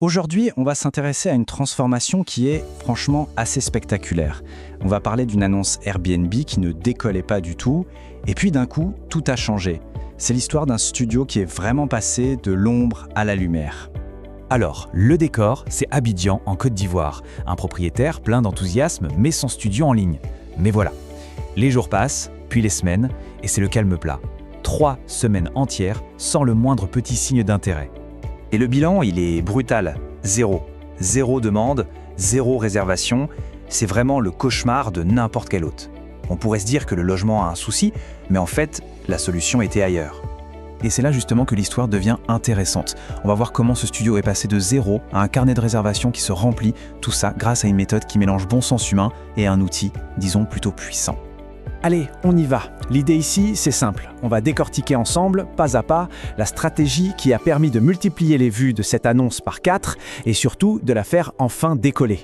Aujourd'hui, on va s'intéresser à une transformation qui est franchement assez spectaculaire. On va parler d'une annonce Airbnb qui ne décollait pas du tout, et puis d'un coup, tout a changé. C'est l'histoire d'un studio qui est vraiment passé de l'ombre à la lumière. Alors, le décor, c'est Abidjan, en Côte d'Ivoire. Un propriétaire plein d'enthousiasme met son studio en ligne. Mais voilà, les jours passent, puis les semaines, et c'est le calme plat. 3 semaines entières sans le moindre petit signe d'intérêt. Et le bilan, il est brutal. Zéro. Zéro demande, zéro réservation. C'est vraiment le cauchemar de n'importe quel hôte. On pourrait se dire que le logement a un souci, mais en fait, la solution était ailleurs. Et c'est là justement que l'histoire devient intéressante. On va voir comment ce studio est passé de zéro à un carnet de réservation qui se remplit, tout ça grâce à une méthode qui mélange bon sens humain et un outil, disons, plutôt puissant. Allez, on y va. L'idée ici, c'est simple. On va décortiquer ensemble, pas à pas, la stratégie qui a permis de multiplier les vues de cette annonce par 4 et surtout de la faire enfin décoller.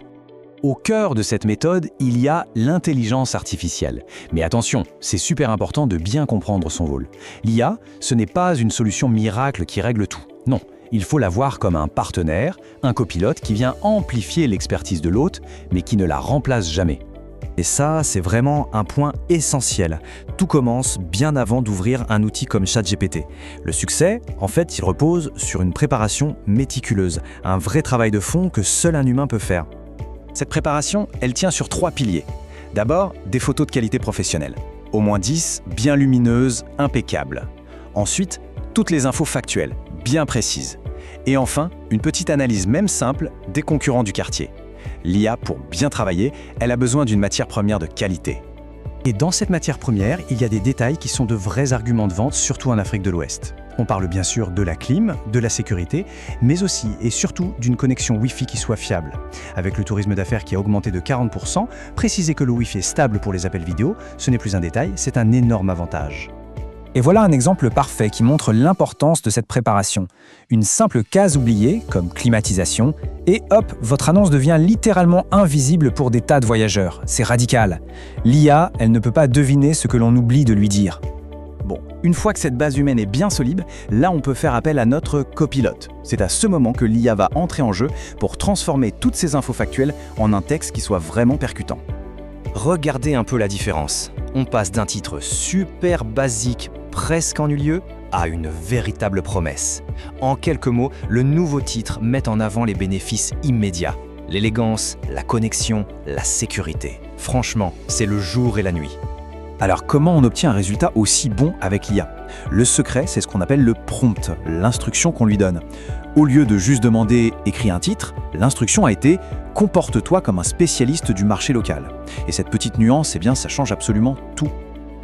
Au cœur de cette méthode, il y a l'intelligence artificielle. Mais attention, c'est super important de bien comprendre son rôle. L'IA, ce n'est pas une solution miracle qui règle tout. Non, il faut la voir comme un partenaire, un copilote qui vient amplifier l'expertise de l'hôte, mais qui ne la remplace jamais. Et ça, c'est vraiment un point essentiel. Tout commence bien avant d'ouvrir un outil comme ChatGPT. Le succès, en fait, il repose sur une préparation méticuleuse, un vrai travail de fond que seul un humain peut faire. Cette préparation, elle tient sur 3 piliers. D'abord, des photos de qualité professionnelle. Au moins 10, bien lumineuses, impeccables. Ensuite, toutes les infos factuelles, bien précises. Et enfin, une petite analyse même simple des concurrents du quartier. L'IA, pour bien travailler, elle a besoin d'une matière première de qualité. Et dans cette matière première, il y a des détails qui sont de vrais arguments de vente, surtout en Afrique de l'Ouest. On parle bien sûr de la clim, de la sécurité, mais aussi et surtout d'une connexion Wi-Fi qui soit fiable. Avec le tourisme d'affaires qui a augmenté de 40%, préciser que le Wi-Fi est stable pour les appels vidéo, ce n'est plus un détail, c'est un énorme avantage. Et voilà un exemple parfait qui montre l'importance de cette préparation. Une simple case oubliée, comme climatisation, et hop, votre annonce devient littéralement invisible pour des tas de voyageurs. C'est radical. L'IA, elle ne peut pas deviner ce que l'on oublie de lui dire. Bon, une fois que cette base humaine est bien solide, là on peut faire appel à notre copilote. C'est à ce moment que l'IA va entrer en jeu pour transformer toutes ces infos factuelles en un texte qui soit vraiment percutant. Regardez un peu la différence. On passe d'un titre super basique, presque ennuyeux, à une véritable promesse. En quelques mots, le nouveau titre met en avant les bénéfices immédiats. L'élégance, la connexion, la sécurité. Franchement, c'est le jour et la nuit. Alors comment on obtient un résultat aussi bon avec l'IA? Le secret, c'est ce qu'on appelle le prompt, l'instruction qu'on lui donne. Au lieu de juste demander « écris un titre », l'instruction a été « comporte-toi comme un spécialiste du marché local ». Et cette petite nuance, eh bien, ça change absolument tout.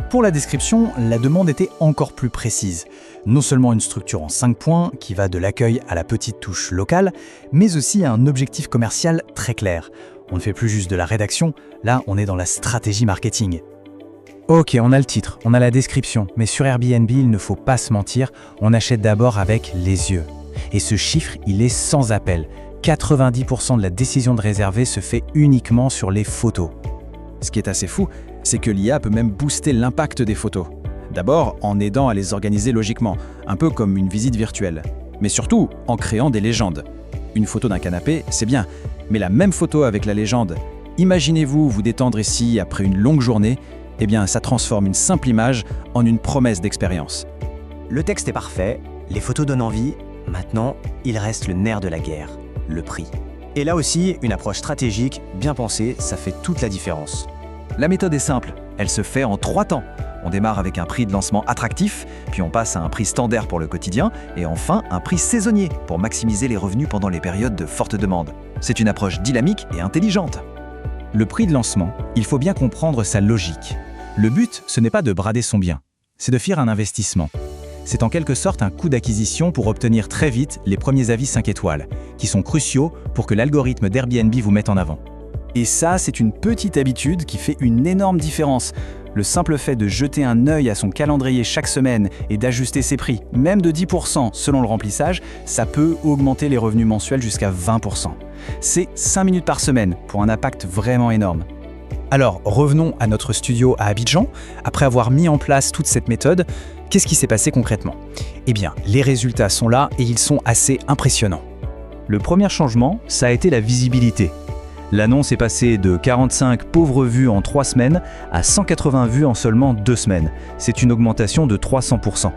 Pour la description, la demande était encore plus précise. Non seulement une structure en 5 points, qui va de l'accueil à la petite touche locale, mais aussi un objectif commercial très clair. On ne fait plus juste de la rédaction, là on est dans la stratégie marketing. Ok, on a le titre, on a la description, mais sur Airbnb, il ne faut pas se mentir, on achète d'abord avec les yeux. Et ce chiffre, il est sans appel. 90% de la décision de réserver se fait uniquement sur les photos. Ce qui est assez fou, c'est que l'IA peut même booster l'impact des photos. D'abord, en aidant à les organiser logiquement, un peu comme une visite virtuelle. Mais surtout, en créant des légendes. Une photo d'un canapé, c'est bien, mais la même photo avec la légende. Imaginez-vous vous détendre ici après une longue journée, eh bien ça transforme une simple image en une promesse d'expérience. Le texte est parfait, les photos donnent envie, maintenant, il reste le nerf de la guerre, le prix. Et là aussi, une approche stratégique, bien pensée, ça fait toute la différence. La méthode est simple, elle se fait en 3 temps. On démarre avec un prix de lancement attractif, puis on passe à un prix standard pour le quotidien, et enfin un prix saisonnier pour maximiser les revenus pendant les périodes de forte demande. C'est une approche dynamique et intelligente. Le prix de lancement, il faut bien comprendre sa logique. Le but, ce n'est pas de brader son bien, c'est de faire un investissement. C'est en quelque sorte un coût d'acquisition pour obtenir très vite les premiers avis 5 étoiles, qui sont cruciaux pour que l'algorithme d'Airbnb vous mette en avant. Et ça, c'est une petite habitude qui fait une énorme différence. Le simple fait de jeter un œil à son calendrier chaque semaine et d'ajuster ses prix, même de 10% selon le remplissage, ça peut augmenter les revenus mensuels jusqu'à 20%. C'est 5 minutes par semaine pour un impact vraiment énorme. Alors, revenons à notre studio à Abidjan. Après avoir mis en place toute cette méthode, qu'est-ce qui s'est passé concrètement? Eh bien, les résultats sont là et ils sont assez impressionnants. Le premier changement, ça a été la visibilité. L'annonce est passée de 45 pauvres vues en 3 semaines à 180 vues en seulement 2 semaines. C'est une augmentation de 300%.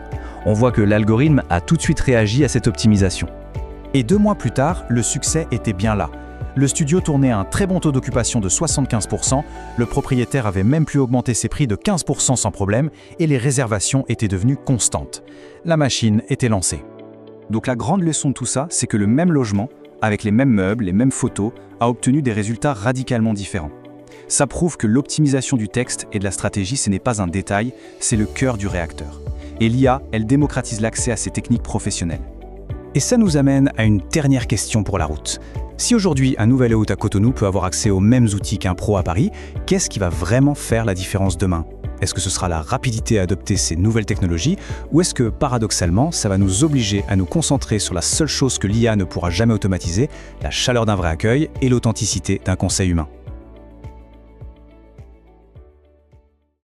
On voit que l'algorithme a tout de suite réagi à cette optimisation. Et 2 mois plus tard, le succès était bien là. Le studio tournait à un très bon taux d'occupation de 75%, le propriétaire avait même pu augmenter ses prix de 15% sans problème, et les réservations étaient devenues constantes. La machine était lancée. Donc la grande leçon de tout ça, c'est que le même logement, avec les mêmes meubles, les mêmes photos, a obtenu des résultats radicalement différents. Ça prouve que l'optimisation du texte et de la stratégie, ce n'est pas un détail, c'est le cœur du réacteur. Et l'IA, elle démocratise l'accès à ces techniques professionnelles. Et ça nous amène à une dernière question pour la route. Si aujourd'hui un nouvel hôte à Cotonou peut avoir accès aux mêmes outils qu'un pro à Paris, qu'est-ce qui va vraiment faire la différence demain ? Est-ce que ce sera la rapidité à adopter ces nouvelles technologies ou est-ce que, paradoxalement, ça va nous obliger à nous concentrer sur la seule chose que l'IA ne pourra jamais automatiser, la chaleur d'un vrai accueil et l'authenticité d'un conseil humain ?